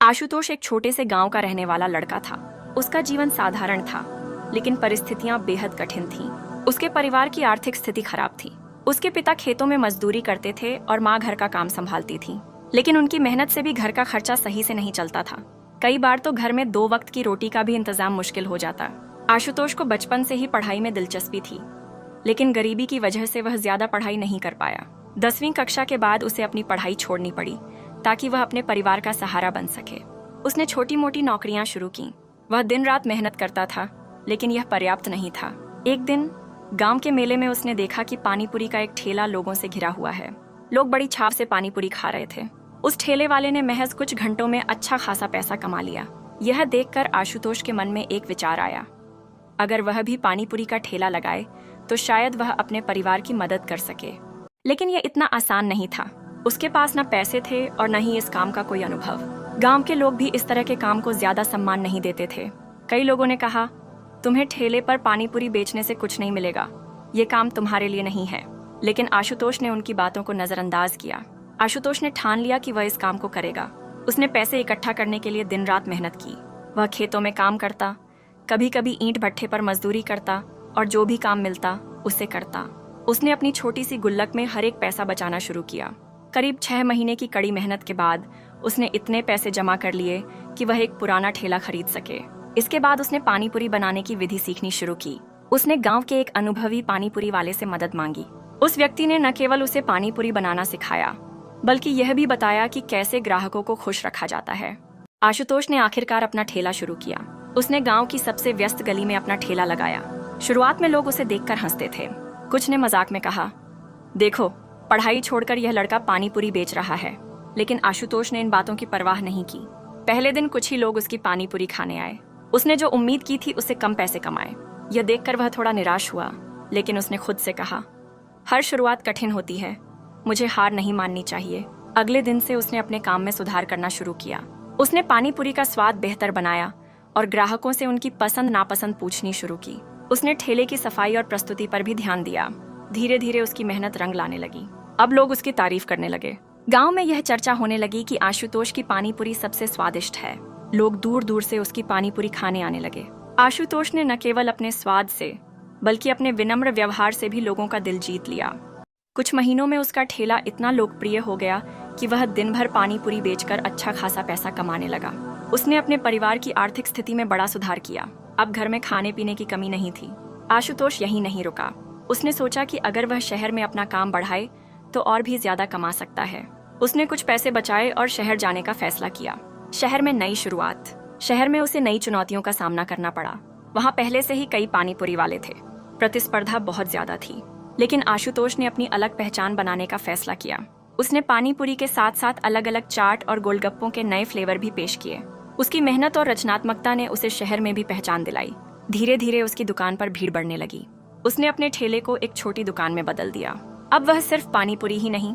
आशुतोष एक छोटे से गांव का रहने वाला लड़का था। उसका जीवन साधारण था, लेकिन परिस्थितियां बेहद कठिन थीं। उसके परिवार की आर्थिक स्थिति खराब थी। उसके पिता खेतों में मजदूरी करते थे और माँ घर का काम संभालती थी, लेकिन उनकी मेहनत से भी घर का खर्चा सही से नहीं चलता था। कई बार तो घर में 2 वक्त की रोटी का भी इंतजाम मुश्किल हो जाता। आशुतोष को बचपन से ही पढ़ाई में दिलचस्पी थी, लेकिन गरीबी की वजह से वह ज्यादा पढ़ाई नहीं कर पाया। 10वीं कक्षा के बाद उसे अपनी पढ़ाई छोड़नी पड़ी ताकि वह अपने परिवार का सहारा बन सके। उसने छोटी मोटी नौकरियां शुरू की। वह दिन रात मेहनत करता था, लेकिन यह पर्याप्त नहीं था। एक दिन गांव के मेले में उसने देखा कि पानीपुरी का एक ठेला लोगों से घिरा हुआ है। लोग बड़ी छाव से पानीपुरी खा रहे थे। उस ठेले वाले ने महज कुछ घंटों में अच्छा खासा पैसा कमा लिया। यह देखकर आशुतोष के मन में एक विचार आया, अगर वह भी पानीपुरी का ठेला लगाए तो शायद वह अपने परिवार की मदद कर सके। लेकिन यह इतना आसान नहीं था। उसके पास न पैसे थे और न ही इस काम का कोई अनुभव। गांव के लोग भी इस तरह के काम को ज्यादा सम्मान नहीं देते थे। कई लोगों ने कहा, तुम्हें ठेले पर पानीपुरी बेचने से कुछ नहीं मिलेगा, ये काम तुम्हारे लिए नहीं है। लेकिन आशुतोष ने उनकी बातों को नजरअंदाज किया। आशुतोष ने ठान लिया कि वह इस काम को करेगा। उसने पैसे इकट्ठा करने के लिए दिन रात मेहनत की। वह खेतों में काम करता, कभी कभी ईंट भट्ठे पर मजदूरी करता और जो भी काम मिलता उसे करता। उसने अपनी छोटी सी गुल्लक में हर एक पैसा बचाना शुरू किया। करीब 6 महीने की कड़ी मेहनत के बाद उसने इतने पैसे जमा कर लिए कि वह एक पुराना ठेला खरीद सके। इसके बाद उसने पानीपुरी बनाने की विधि सीखनी शुरू की। उसने गांव के एक अनुभवी पानीपुरी वाले से मदद मांगी। उस व्यक्ति ने न केवल उसे पानीपुरी बनाना सिखाया, बल्कि यह भी बताया कि कैसे ग्राहकों को खुश रखा जाता है। आशुतोष ने आखिरकार अपना ठेला शुरू किया। उसने गांव की सबसे व्यस्त गली में अपना ठेला लगाया। शुरुआत में लोग उसे देखकर हंसते थे। कुछ ने मजाक में कहा, देखो, पढ़ाई छोड़कर यह लड़का पानीपुरी बेच रहा है। लेकिन आशुतोष ने इन बातों की परवाह नहीं की। पहले दिन कुछ ही लोग उसकी पानीपुरी खाने आए। उसने जो उम्मीद की थी उससे कम पैसे कमाए। यह देखकर वह थोड़ा निराश हुआ, लेकिन उसने खुद से कहा, हर शुरुआत कठिन होती है, मुझे हार नहीं माननी चाहिए। अगले दिन से उसने अपने काम में सुधार करना शुरू किया। उसने पानीपुरी का स्वाद बेहतर बनाया और ग्राहकों से उनकी पसंद नापसंद पूछनी शुरू की। उसने ठेले की सफाई और प्रस्तुति पर भी ध्यान दिया। धीरे धीरे उसकी मेहनत रंग लाने लगी। अब लोग उसकी तारीफ करने लगे। गांव में यह चर्चा होने लगी कि आशुतोष की पानीपुरी सबसे स्वादिष्ट है। लोग दूर दूर से उसकी पानीपुरी खाने आने लगे। आशुतोष ने न केवल अपने स्वाद से, बल्कि अपने विनम्र व्यवहार से भी लोगों का दिल जीत लिया। कुछ महीनों में उसका ठेला इतना लोकप्रिय हो गया कि वह दिन भर पानीपुरी बेचकर अच्छा खासा पैसा कमाने लगा। उसने अपने परिवार की आर्थिक स्थिति में बड़ा सुधार किया। अब घर में खाने पीने की कमी नहीं थी। आशुतोष यहीं नहीं रुका। उसने सोचा कि अगर वह शहर में अपना काम बढ़ाए तो और भी ज्यादा कमा सकता है। उसने कुछ पैसे बचाए और शहर जाने का फैसला किया। शहर में नई शुरुआत। शहर में उसे नई चुनौतियों का सामना करना पड़ा। वहाँ पहले से ही कई पानीपुरी वाले थे। प्रतिस्पर्धा बहुत ज्यादा थी, लेकिन आशुतोष ने अपनी अलग पहचान बनाने का फैसला किया। उसने पानीपुरी के साथ साथ अलग अलग चाट और गोलगप्पों के नए फ्लेवर भी पेश किए। उसकी मेहनत और रचनात्मकता ने उसे शहर में भी पहचान दिलाई। धीरे धीरे उसकी दुकान पर भीड़ बढ़ने लगी। उसने अपने ठेले को एक छोटी दुकान में बदल दिया। अब वह सिर्फ पानीपुरी ही नहीं,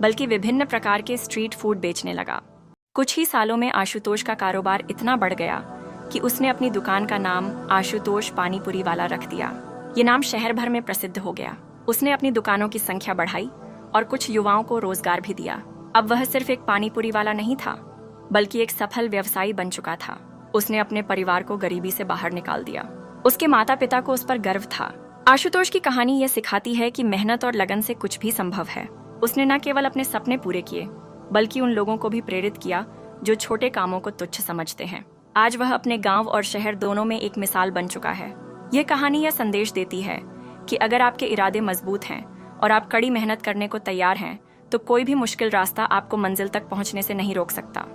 बल्कि विभिन्न प्रकार के स्ट्रीट फूड बेचने लगा। कुछ ही सालों में आशुतोष का कारोबार इतना बढ़ गया कि उसने अपनी दुकान का नाम आशुतोष पानीपुरी वाला रख दिया। ये नाम शहर भर में प्रसिद्ध हो गया। उसने अपनी दुकानों की संख्या बढ़ाई और कुछ युवाओं को रोजगार भी दिया। अब वह सिर्फ एक पानीपुरी वाला नहीं था, बल्कि एक सफल व्यवसायी बन चुका था। उसने अपने परिवार को गरीबी से बाहर निकाल दिया। उसके माता पिता को उस पर गर्व था। आशुतोष की कहानी यह सिखाती है कि मेहनत और लगन से कुछ भी संभव है। उसने न केवल अपने सपने पूरे किए, बल्कि उन लोगों को भी प्रेरित किया जो छोटे कामों को तुच्छ समझते हैं। आज वह अपने गांव और शहर दोनों में एक मिसाल बन चुका है। यह कहानी यह संदेश देती है कि अगर आपके इरादे मजबूत हैं और आप कड़ी मेहनत करने को तैयार हैं, तो कोई भी मुश्किल रास्ता आपको मंजिल तक पहुंचने से नहीं रोक सकता।